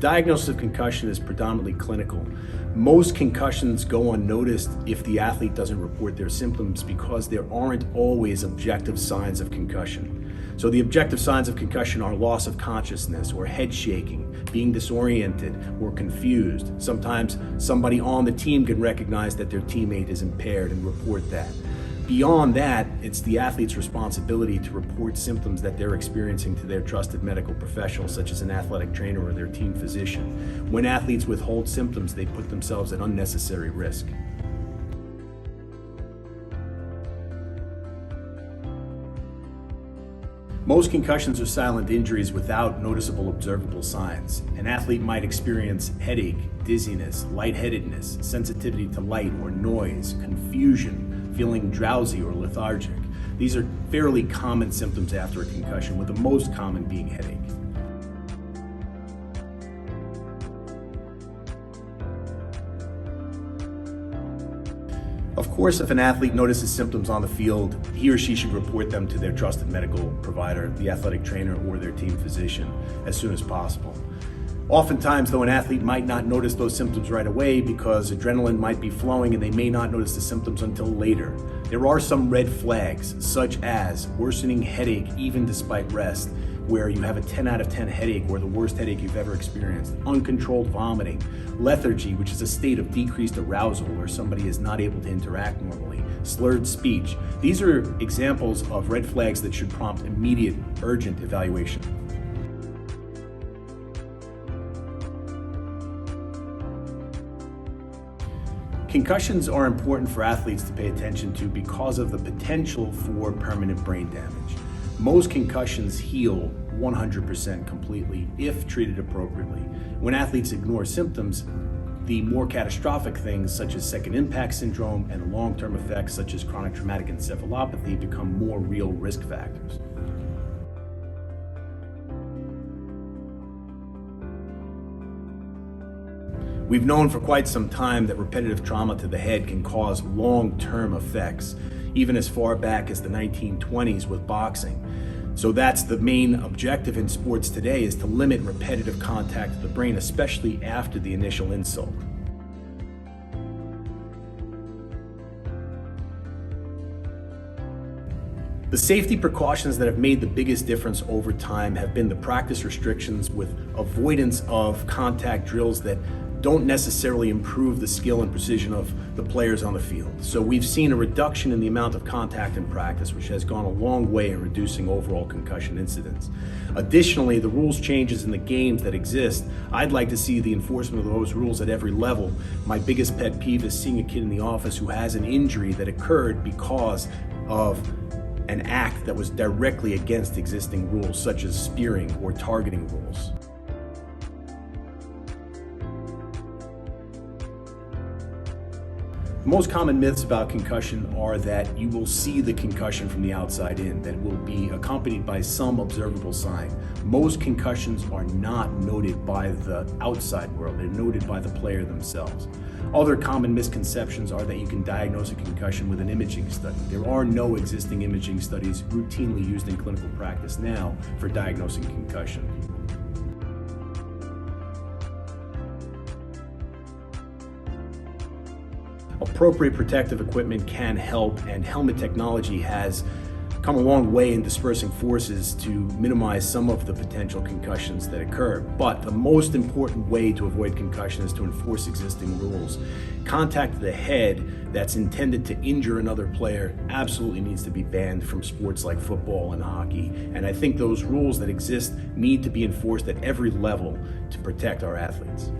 diagnosis of concussion is predominantly clinical. Most concussions go unnoticed if the athlete doesn't report their symptoms because there aren't always objective signs of concussion. So the objective signs of concussion are loss of consciousness or head shaking, being disoriented or confused. Sometimes somebody on the team can recognize that their teammate is impaired and report that. Beyond that, it's the athlete's responsibility to report symptoms that they're experiencing to their trusted medical professional, such as an athletic trainer or their team physician. When athletes withhold symptoms, they put themselves at unnecessary risk. Most concussions are silent injuries without noticeable observable signs. An athlete might experience headache, dizziness, lightheadedness, sensitivity to light or noise, confusion, feeling drowsy or lethargic. These are fairly common symptoms after a concussion, with the most common being headache. Of course, if an athlete notices symptoms on the field, he or she should report them to their trusted medical provider, the athletic trainer, or their team physician as soon as possible. Oftentimes, though, an athlete might not notice those symptoms right away because adrenaline might be flowing and they may not notice the symptoms until later. There are some red flags, such as worsening headache even despite rest, where you have a 10 out of 10 headache or the worst headache you've ever experienced, uncontrolled vomiting, lethargy, which is a state of decreased arousal where somebody is not able to interact normally, slurred speech. These are examples of red flags that should prompt immediate, urgent evaluation. Concussions are important for athletes to pay attention to because of the potential for permanent brain damage. Most concussions heal 100% completely if treated appropriately. When athletes ignore symptoms, the more catastrophic things such as second impact syndrome and long-term effects such as chronic traumatic encephalopathy become more real risk factors. We've known for quite some time that repetitive trauma to the head can cause long-term effects, even as far back as the 1920s with boxing. So that's the main objective in sports today, is to limit repetitive contact to the brain, especially after the initial insult. The safety precautions that have made the biggest difference over time have been the practice restrictions with avoidance of contact drills that don't necessarily improve the skill and precision of the players on the field. So we've seen a reduction in the amount of contact in practice, which has gone a long way in reducing overall concussion incidents. Additionally, the rules changes in the games that exist, I'd like to see the enforcement of those rules at every level. My biggest pet peeve is seeing a kid in the office who has an injury that occurred because of an act that was directly against existing rules, such as spearing or targeting rules. The most common myths about concussion are that you will see the concussion from the outside in, that it will be accompanied by some observable sign. Most concussions are not noted by the outside world, they're noted by the player themselves. Other common misconceptions are that you can diagnose a concussion with an imaging study. There are no existing imaging studies routinely used in clinical practice now for diagnosing concussion. Appropriate protective equipment can help, and helmet technology has come a long way in dispersing forces to minimize some of the potential concussions that occur. But the most important way to avoid concussion is to enforce existing rules. Contact to the head that's intended to injure another player absolutely needs to be banned from sports like football and hockey. And I think those rules that exist need to be enforced at every level to protect our athletes.